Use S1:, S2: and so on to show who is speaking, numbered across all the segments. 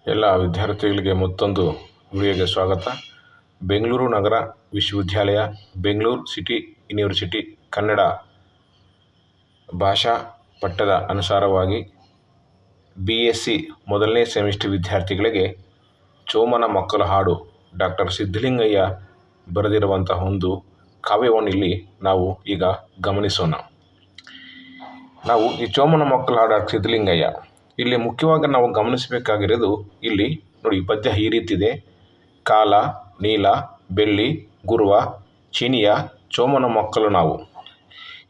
S1: ಎಲ್ಲ ವಿದ್ಯಾರ್ಥಿಗಳಿಗೆ ಮತ್ತೊಂದು ವಿಡಿಯೋಗೆ ಸ್ವಾಗತ. ಬೆಂಗಳೂರು ನಗರ ವಿಶ್ವವಿದ್ಯಾಲಯ, ಬೆಂಗಳೂರು ಸಿಟಿ ಯೂನಿವರ್ಸಿಟಿ ಕನ್ನಡ ಭಾಷಾ ಪಠ್ಯದ ಅನುಸಾರವಾಗಿ BSc ಮೊದಲನೇ ಸೆಮಿಸ್ಟರ್ ವಿದ್ಯಾರ್ಥಿಗಳಿಗೆ ಚೋಮನ ಮಕ್ಕಳ ಹಾಡು ಡಾಕ್ಟರ್ ಸಿದ್ಧಲಿಂಗಯ್ಯ ಬರೆದಿರುವಂತಹ ಒಂದು ಕಾವ್ಯವನ್ನು ಇಲ್ಲಿ ನಾವು ಈಗ ಗಮನಿಸೋಣ. ನಾವು ಈ ಚೋಮನ ಮಕ್ಕಳ ಹಾಡು ಡಾಕ್ಟರ್ ಸಿದ್ಧಲಿಂಗಯ್ಯ ಇಲ್ಲಿ ಮುಖ್ಯವಾಗಿ ನಾವು ಗಮನಿಸಬೇಕಾಗಿರೋದು, ಇಲ್ಲಿ ನೋಡಿ ಪದ್ಯ ಈ ರೀತಿದೆ: ಕಾಲ ನೀಲ ಬೆಳ್ಳಿ ಗುರುವ ಚೀನಿಯ ಚೋಮನ ಮಕ್ಕಳು ನಾವು.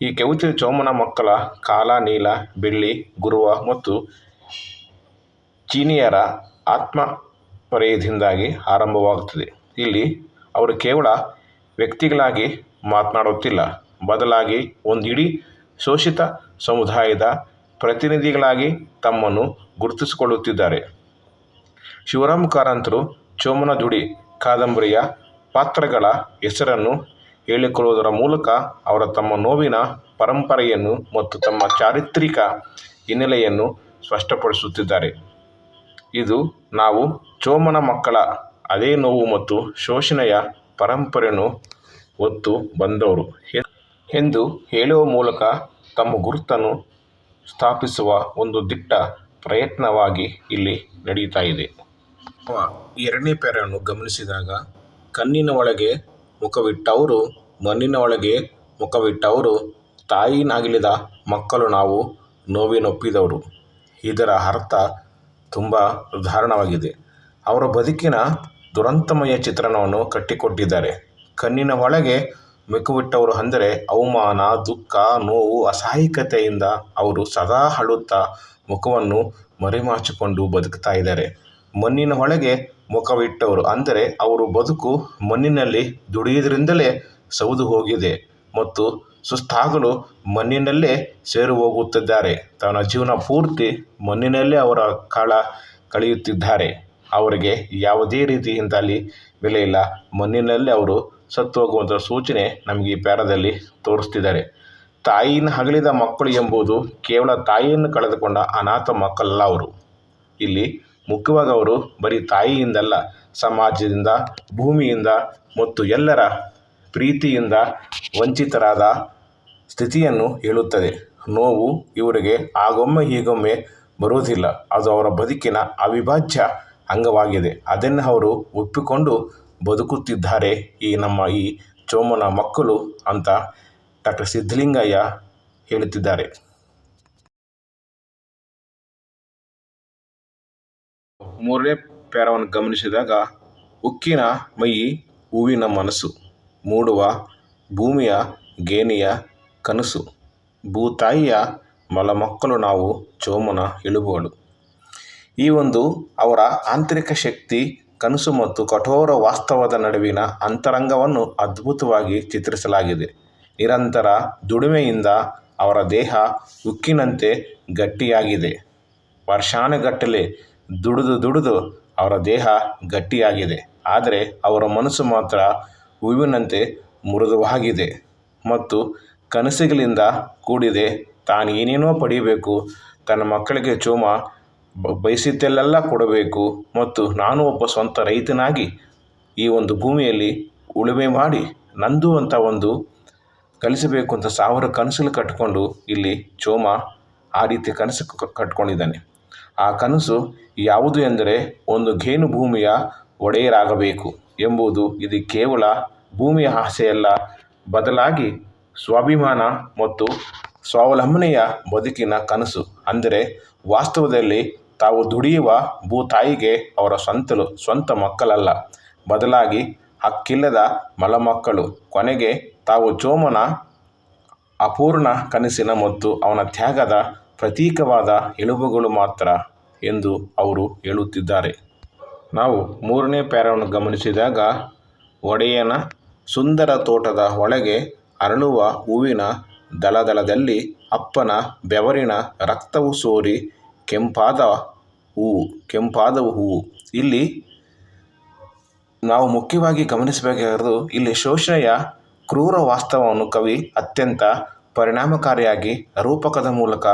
S1: ಈ ಕವಿತೆ ಚೋಮನ ಮಕ್ಕಳ ಕಾಲ ನೀಲ ಬೆಳ್ಳಿ ಗುರುವ ಮತ್ತು ಚೀನಿಯರ ಆತ್ಮಪರ್ಯದಿಂದಾಗಿ ಆರಂಭವಾಗುತ್ತದೆ. ಇಲ್ಲಿ ಅವರು ಕೇವಲ ವ್ಯಕ್ತಿಗಳಾಗಿ ಮಾತನಾಡುತ್ತಿಲ್ಲ, ಬದಲಾಗಿ ಒಂದು ಇಡೀ ಶೋಷಿತ ಸಮುದಾಯದ ಪ್ರತಿನಿಧಿಗಳಾಗಿ ತಮ್ಮನ್ನು ಗುರುತಿಸಿಕೊಳ್ಳುತ್ತಿದ್ದಾರೆ. ಶಿವರಾಮ ಕಾರಂತರು ಚೋಮನ ದುಡಿ ಕಾದಂಬರಿಯ ಪಾತ್ರಗಳ ಹೆಸರನ್ನು ಹೇಳಿಕೊಳ್ಳುವುದರ ಮೂಲಕ ಅವರು ತಮ್ಮ ನೋವಿನ ಪರಂಪರೆಯನ್ನು ಮತ್ತು ತಮ್ಮ ಚಾರಿತ್ರಿಕ ಹಿನ್ನೆಲೆಯನ್ನು ಸ್ಪಷ್ಟಪಡಿಸುತ್ತಿದ್ದಾರೆ. ಇದು ನಾವು ಚೋಮನ ಮಕ್ಕಳ ಅದೇ ನೋವು ಮತ್ತು ಶೋಷಣೆಯ ಪರಂಪರೆಯನ್ನು ಹೊತ್ತು ಬಂದವರು ಎಂದು ಹೇಳುವ ಮೂಲಕ ತಮ್ಮ ಗುರುತನ್ನು ಸ್ಥಾಪಿಸುವ ಒಂದು ದಿಟ್ಟ ಪ್ರಯತ್ನವಾಗಿ ಇಲ್ಲಿ ನಡೀತಾ ಇದೆ. ಎರಡನೇ ಪ್ಯಾರನ್ನು ಗಮನಿಸಿದಾಗ, ಕಣ್ಣಿನ ಒಳಗೆ ಮುಖವಿಟ್ಟವರು, ಮಣ್ಣಿನ ಒಳಗೆ ಮುಖವಿಟ್ಟವರು, ತಾಯಿನಗಲಿದ ಮಕ್ಕಳು ನಾವು, ನೋವಿನೊಪ್ಪಿದವರು. ಇದರ ಅರ್ಥ ತುಂಬ ದಾರುಣವಾಗಿದೆ. ಅವರ ಬದುಕಿನ ದುರಂತಮಯ ಚಿತ್ರಣವನ್ನು ಕಟ್ಟಿಕೊಟ್ಟಿದ್ದಾರೆ. ಕಣ್ಣಿನ ಒಳಗೆ ಮುಖವಿಟ್ಟವರು ಅಂದರೆ ಅವಮಾನ, ದುಃಖ, ನೋವು, ಅಸಹಾಯಕತೆಯಿಂದ ಅವರು ಸದಾ ಅಳುತ್ತಾ ಮುಖವನ್ನು ಮರೆಮಾಚಿಕೊಂಡು ಬದುಕ್ತಾ ಇದ್ದಾರೆ. ಮಣ್ಣಿನ ಒಳಗೆ ಮುಖವಿಟ್ಟವರು ಅಂದರೆ ಅವರ ಬದುಕು ಮಣ್ಣಿನಲ್ಲಿ ದುಡಿಯುವುದರಿಂದಲೇ ಸೌದು ಹೋಗಿದೆ ಮತ್ತು ಸುಸ್ತಾಗಲು ಮಣ್ಣಿನಲ್ಲೇ ಸೇರಿ ಹೋಗುತ್ತಿದ್ದಾರೆ. ತನ್ನ ಜೀವನ ಪೂರ್ತಿ ಮಣ್ಣಿನಲ್ಲೇ ಅವರ ಕಾಲ ಕಳೆಯುತ್ತಿದ್ದಾರೆ. ಅವರಿಗೆ ಯಾವುದೇ ರೀತಿಯಿಂದ ಅಲ್ಲಿ ಬೆಲೆ ಇಲ್ಲ. ಮಣ್ಣಿನಲ್ಲೇ ಅವರು ಸತ್ತು ಹೋಗುವಂಥ ಸೂಚನೆ ನಮಗೆ ಈ ಪ್ಯಾರದಲ್ಲಿ ತೋರಿಸ್ತಿದ್ದಾರೆ. ತಾಯಿನ ಅಗಲಿದ ಮಕ್ಕಳು ಎಂಬುದು ಕೇವಲ ತಾಯಿಯನ್ನು ಕಳೆದುಕೊಂಡ ಅನಾಥ ಮಕ್ಕಳಲ್ಲ ಅವರು. ಇಲ್ಲಿ ಮುಖ್ಯವಾಗಿ ಅವರು ಬರೀ ತಾಯಿಯಿಂದಲ್ಲ, ಸಮಾಜದಿಂದ, ಭೂಮಿಯಿಂದ ಮತ್ತು ಎಲ್ಲರ ಪ್ರೀತಿಯಿಂದ ವಂಚಿತರಾದ ಸ್ಥಿತಿಯನ್ನು ಹೇಳುತ್ತದೆ. ನೋವು ಇವರಿಗೆ ಆಗೊಮ್ಮೆ ಹೀಗೊಮ್ಮೆ ಬರುವುದಿಲ್ಲ. ಅದು ಅವರ ಬದುಕಿನ ಅವಿಭಾಜ್ಯ ಅಂಗವಾಗಿದೆ. ಅದನ್ನು ಅವರು ಒಪ್ಪಿಕೊಂಡು ಬದುಕುತ್ತಿದ್ದಾರೆ ನಮ್ಮ ಈ ಚೋಮನ ಮಕ್ಕಳು ಅಂತ ಡಾಕ್ಟರ್ ಸಿದ್ಧಲಿಂಗಯ್ಯ ಹೇಳುತ್ತಿದ್ದಾರೆ. ಮೂರನೇ ಪ್ಯಾರವನ್ನು ಗಮನಿಸಿದಾಗ, ಉಕ್ಕಿನ ಮೈ ಹೂವಿನ ಮನಸ್ಸು, ಮೂಡುವ ಭೂಮಿಯ ಗೇಣಿಯ ಕನಸು, ಭೂತಾಯಿಯ ಮಲಮಕ್ಕಳು ನಾವು, ಚೋಮನ ಎಲುಬುಗಳು. ಈ ಒಂದು ಅವರ ಆಂತರಿಕ ಶಕ್ತಿ, ಕನಸು ಮತ್ತು ಕಠೋರ ವಾಸ್ತವದ ನಡುವಿನ ಅಂತರಂಗವನ್ನು ಅದ್ಭುತವಾಗಿ ಚಿತ್ರಿಸಲಾಗಿದೆ. ನಿರಂತರ ದುಡಿಮೆಯಿಂದ ಅವರ ದೇಹ ಉಕ್ಕಿನಂತೆ ಗಟ್ಟಿಯಾಗಿದೆ. ವರ್ಷಾನುಗಟ್ಟಲೆ ದುಡಿದು ಅವರ ದೇಹ ಗಟ್ಟಿಯಾಗಿದೆ. ಆದರೆ ಅವರ ಮನಸ್ಸು ಮಾತ್ರ ಹೂವಿನಂತೆ ಮೃದುವಾಗಿದೆ ಮತ್ತು ಕನಸುಗಳಿಂದ ಕೂಡಿದೆ. ತಾನು ಏನೇನೋ ಪಡೆಯಬೇಕು, ತನ್ನ ಮಕ್ಕಳಿಗೆ ಚೋಮ ಬಯಸಿದ್ದೆಲ್ಲ ಕೊಡಬೇಕು ಮತ್ತು ನಾನು ಒಬ್ಬ ಸ್ವಂತ ರೈತನಾಗಿ ಈ ಒಂದು ಭೂಮಿಯಲ್ಲಿ ಉಳುಮೆ ಮಾಡಿ ನಂದು ಅಂತ ಒಂದು ಕಲಿಸಬೇಕು ಅಂತ ಸಾವಿರ ಕನಸುಗಳು ಕಟ್ಟಿಕೊಂಡು ಇಲ್ಲಿ ಚೋಮ ಆ ರೀತಿ ಕನಸು ಕಟ್ಕೊಂಡಿದ್ದಾನೆ. ಆ ಕನಸು ಯಾವುದು ಎಂದರೆ ಒಂದು ಗೇಣು ಭೂಮಿಯ ಒಡೆಯರಾಗಬೇಕು ಎಂಬುದು. ಇದು ಕೇವಲ ಭೂಮಿಯ ಆಸೆಯಲ್ಲ, ಬದಲಾಗಿ ಸ್ವಾಭಿಮಾನ ಮತ್ತು ಸ್ವಾವಲಂಬನೆಯ ಬದುಕಿನ ಕನಸು. ಅಂದರೆ ವಾಸ್ತವದಲ್ಲಿ ತಾವು ದುಡಿಯುವ ಭೂತಾಯಿಗೆ ಅವರ ಸ್ವಂತ ಮಕ್ಕಳಲ್ಲ, ಬದಲಾಗಿ ಹಕ್ಕಿಲ್ಲದ ಮಲಮಕ್ಕಳು. ಕೊನೆಗೆ ತಾವು ಚೋಮನ ಅಪೂರ್ಣ ಕನಸಿನ ಮತ್ತು ಅವನ ತ್ಯಾಗದ ಪ್ರತೀಕವಾದ ಎಲುಬುಗಳು ಮಾತ್ರ ಎಂದು ಅವರು ಹೇಳುತ್ತಿದ್ದಾರೆ. ನಾವು ಮೂರನೇ ಪ್ಯಾರವನ್ನು ಗಮನಿಸಿದಾಗ, ಒಡೆಯನ ಸುಂದರ ತೋಟದ ಒಳಗೆ ಅರಳುವ ಹೂವಿನ ದಳದಲ್ಲಿ ಅಪ್ಪನ ಬೆವರಿನ ರಕ್ತವು ಸೋರಿ ಕೆಂಪಾದ ಹೂವು. ಇಲ್ಲಿ ನಾವು ಮುಖ್ಯವಾಗಿ ಗಮನಿಸಬೇಕಾಗಿರೋದು, ಇಲ್ಲಿ ಶೋಷಣೆಯ ಕ್ರೂರ ವಾಸ್ತವವನ್ನು ಕವಿ ಅತ್ಯಂತ ಪರಿಣಾಮಕಾರಿಯಾಗಿ ರೂಪಕದ ಮೂಲಕ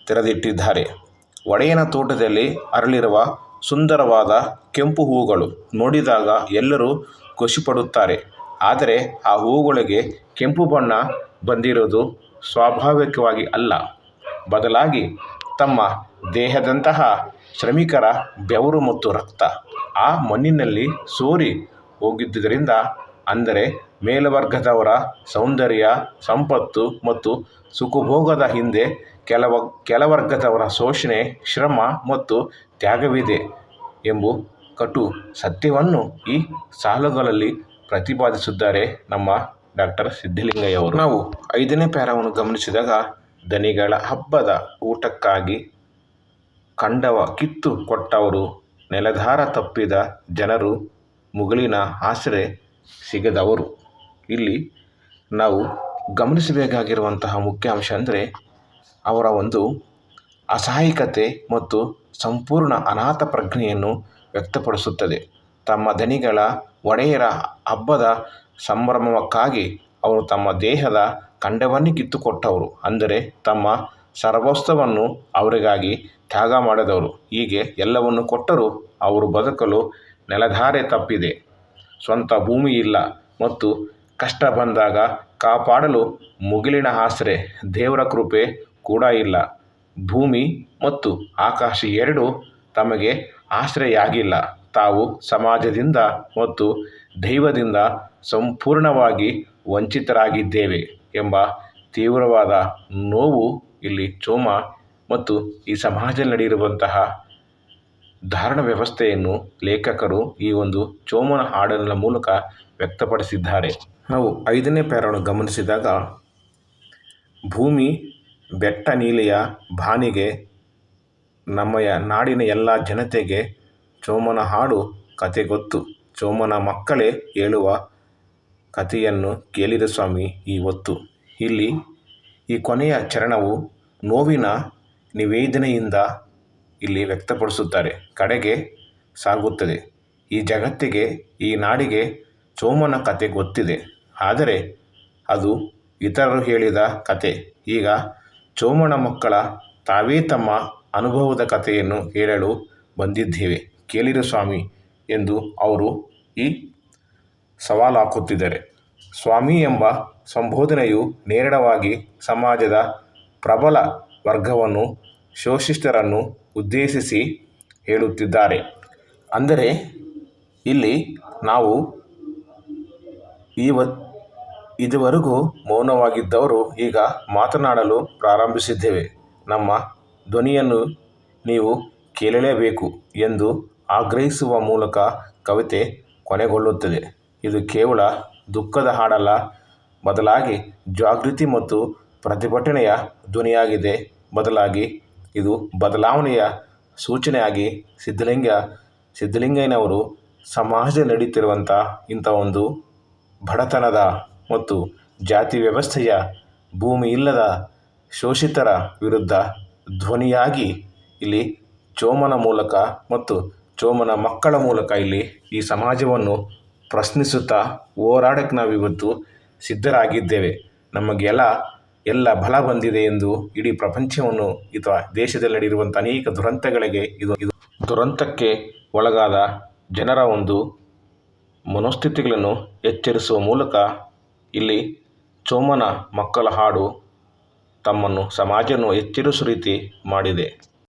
S1: ತೆರೆದಿಟ್ಟಿದ್ದಾರೆ. ಒಡೆಯನ ತೋಟದಲ್ಲಿ ಅರಳಿರುವ ಸುಂದರವಾದ ಕೆಂಪು ಹೂಗಳು. ನೋಡಿದಾಗ ಎಲ್ಲರೂ ಖುಷಿಪಡುತ್ತಾರೆ. ಆದರೆ ಆ ಹೂಗಳಿಗೆ ಕೆಂಪು ಬಣ್ಣ ಬಂದಿರುವುದು ಸ್ವಾಭಾವಿಕವಾಗಿ ಅಲ್ಲ. ಬದಲಾಗಿ ತಮ್ಮ ದೇಹದಂತಹ ಶ್ರಮಿಕರ ಬೆವರು ಮತ್ತು ರಕ್ತ ಆ ಮಣ್ಣಿನಲ್ಲಿ ಸೋರಿ ಹೋಗಿದ್ದುದರಿಂದ, ಅಂದರೆ ಮೇಲ್ವರ್ಗದವರ ಸೌಂದರ್ಯ, ಸಂಪತ್ತು ಮತ್ತು ಸುಖಭೋಗದ ಹಿಂದೆ ಕೆಳವರ್ಗದವರ ಶೋಷಣೆ, ಶ್ರಮ ಮತ್ತು ತ್ಯಾಗವಿದೆ ಎಂಬ ಕಟು ಸತ್ಯವನ್ನು ಈ ಸಾಲುಗಳಲ್ಲಿ ಪ್ರತಿಪಾದಿಸಿದ್ದಾರೆ ನಮ್ಮ ಡಾಕ್ಟರ್ ಸಿದ್ಧಲಿಂಗಯ್ಯವರು. ನಾವು 5ನೇ ಪ್ಯಾರಾವನ್ನು ಗಮನಿಸಿದಾಗ, ಧನಿಗಳ ಹಬ್ಬದ ಊಟಕ್ಕಾಗಿ ಕಂಡವ ಕಿತ್ತು ಕೊಟ್ಟವರು, ನೆಲಧಾರ ತಪ್ಪಿದ ಜನರು, ಮುಗಿಲಿನ ಆಸರೆ ಸಿಗದವರು. ಇಲ್ಲಿ ನಾವು ಗಮನಿಸಬೇಕಾಗಿರುವಂತಹ ಮುಖ್ಯ ಅಂಶ ಅಂದರೆ ಅವರ ಒಂದು ಅಸಹಾಯಕತೆ ಮತ್ತು ಸಂಪೂರ್ಣ ಅನಾಥ ಪ್ರಜ್ಞೆಯನ್ನು ವ್ಯಕ್ತಪಡಿಸುತ್ತದೆ. ತಮ್ಮ ಧನಿಗಳ ಒಡೆಯರ ಹಬ್ಬದ ಸಂಭ್ರಮಕ್ಕಾಗಿ ಅವರು ತಮ್ಮ ದೇಹದ ಖಂಡವನ್ನೇ ಕಿತ್ತುಕೊಟ್ಟವರು, ಅಂದರೆ ತಮ್ಮ ಸರ್ವಸ್ವವನ್ನು ಅವರಿಗಾಗಿ ತ್ಯಾಗ ಮಾಡಿದವರು. ಹೀಗೆ ಎಲ್ಲವನ್ನು ಕೊಟ್ಟರೂ ಅವರು ಬದುಕಲು ನೆಲಧಾರೆ ತಪ್ಪಿದೆ, ಸ್ವಂತ ಭೂಮಿ ಇಲ್ಲ ಮತ್ತು ಕಷ್ಟ ಬಂದಾಗ ಕಾಪಾಡಲು ಮುಗಿಲಿನ ಆಸರೆ, ದೇವರ ಕೃಪೆ ಕೂಡ ಇಲ್ಲ. ಭೂಮಿ ಮತ್ತು ಆಕಾಶ ಎರಡೂ ತಮಗೆ ಆಸರೆಯಾಗಿಲ್ಲ. ತಾವು ಸಮಾಜದಿಂದ ಮತ್ತು ದೈವದಿಂದ ಸಂಪೂರ್ಣವಾಗಿ ವಂಚಿತರಾಗಿದ್ದೇವೆ ಎಂಬ ತೀವ್ರವಾದ ನೋವು ಇಲ್ಲಿ ಚೋಮ ಮತ್ತು ಈ ಸಮಾಜದಲ್ಲಿ ನಡೆಯಿರುವಂತಹ ಧಾರಣ ವ್ಯವಸ್ಥೆಯನ್ನು ಲೇಖಕರು ಈ ಒಂದು ಚೋಮನ ಹಾಡಿನ ಮೂಲಕ ವ್ಯಕ್ತಪಡಿಸಿದ್ದಾರೆ. ನಾವು 5ನೇ ಪ್ಯಾರಾವನ್ನು ಗಮನಿಸಿದಾಗ, ಭೂಮಿ ಬೆಟ್ಟ ನೀಲಿಯ ಬಾನಿಗೆ, ನಮ್ಮಯ ನಾಡಿನ ಎಲ್ಲ ಜನತೆಗೆ ಚೋಮನ ಹಾಡು ಕತೆ ಗೊತ್ತು. ಚೋಮನ ಮಕ್ಕಳೇ ಹೇಳುವ ಕತೆಯನ್ನು ಕೇಳಿರಿ ಸ್ವಾಮಿ ಈ ಹೊತ್ತು. ಇಲ್ಲಿ ಈ ಕೊನೆಯ ಚರಣವು ನೋವಿನ ನಿವೇದನೆಯಿಂದ ಇಲ್ಲಿ ವ್ಯಕ್ತಪಡಿಸುತ್ತಾರೆ. ಕಡೆಗೆ ಸಾಗುತ್ತದೆ. ಈ ಜಗತ್ತಿಗೆ, ಈ ನಾಡಿಗೆ ಚೋಮನ ಕತೆ ಗೊತ್ತಿದೆ, ಆದರೆ ಅದು ಇತರರು ಹೇಳಿದ ಕತೆ. ಈಗ ಚೋಮನ ಮಕ್ಕಳ ತಾವೇ ತಮ್ಮ ಅನುಭವದ ಕಥೆಯನ್ನು ಹೇಳಲು ಬಂದಿದ್ದೇವೆ, ಕೇಳಿರಿ ಸ್ವಾಮಿ ಎಂದು ಅವರು ಈ ಸವಾಲು ಹಾಕುತ್ತಿದ್ದಾರೆ. ಸ್ವಾಮಿ ಎಂಬ ಸಂಬೋಧನೆಯು ನೇರವಾಗಿ ಸಮಾಜದ ಪ್ರಬಲ ವರ್ಗವನ್ನು, ಶೋಷಿತರನ್ನು ಉದ್ದೇಶಿಸಿ ಹೇಳುತ್ತಿದ್ದಾರೆ. ಅಂದರೆ ಇಲ್ಲಿ ನಾವು ಇದುವರೆಗೂ ಮೌನವಾಗಿದ್ದವರು ಈಗ ಮಾತನಾಡಲು ಪ್ರಾರಂಭಿಸಿದ್ದೇವೆ, ನಮ್ಮ ಧ್ವನಿಯನ್ನು ನೀವು ಕೇಳಲೇಬೇಕು ಎಂದು ಆಗ್ರಹಿಸುವ ಮೂಲಕ ಕವಿತೆ ಕೊನೆಗೊಳ್ಳುತ್ತದೆ. ಇದು ಕೇವಲ ದುಃಖದ ಹಾಡಲ್ಲ, ಬದಲಾಗಿ ಜಾಗೃತಿ ಮತ್ತು ಪ್ರತಿಭಟನೆಯ ಧ್ವನಿಯಾಗಿದೆ. ಬದಲಾಗಿ ಇದು ಬದಲಾವಣೆಯ ಸೂಚನೆಯಾಗಿ ಸಿದ್ಧಲಿಂಗಯ್ಯನವರು ಸಮಾಜದಲ್ಲಿ ನಡೀತಿರುವಂಥ ಇಂಥ ಒಂದು ಬಡತನದ ಮತ್ತು ಜಾತಿ ವ್ಯವಸ್ಥೆಯ, ಭೂಮಿ ಇಲ್ಲದ ಶೋಷಿತರ ವಿರುದ್ಧ ಧ್ವನಿಯಾಗಿ ಇಲ್ಲಿ ಚೋಮನ ಮೂಲಕ ಮತ್ತು ಚೋಮನ ಮಕ್ಕಳ ಮೂಲಕ ಇಲ್ಲಿ ಈ ಸಮಾಜವನ್ನು ಪ್ರಶ್ನಿಸುತ್ತಾ ಹೋರಾಡಕ್ಕೆ ನಾವಿವತ್ತು ಸಿದ್ಧರಾಗಿದ್ದೇವೆ. ಎಲ್ಲ ಬಲ ಬಂದಿದೆ ಎಂದು ಇಡೀ ಪ್ರಪಂಚವನ್ನು ಅಥವಾ ದೇಶದಲ್ಲಿ ನಡೆದಿರುವಂಥ ಅನೇಕ ದುರಂತಗಳಿಗೆ ಇದು ದುರಂತಕ್ಕೆ ಒಳಗಾದ ಜನರ ಒಂದು ಮನೋಸ್ಥಿತಿಗಳನ್ನು ಎಚ್ಚರಿಸುವ ಮೂಲಕ ಇಲ್ಲಿ ಚೋಮನ ಮಕ್ಕಳ ಹಾಡು ತಮ್ಮನ್ನು ಸಮಾಜವನ್ನು ಎಚ್ಚರಿಸುವ ರೀತಿ ಮಾಡಿದೆ.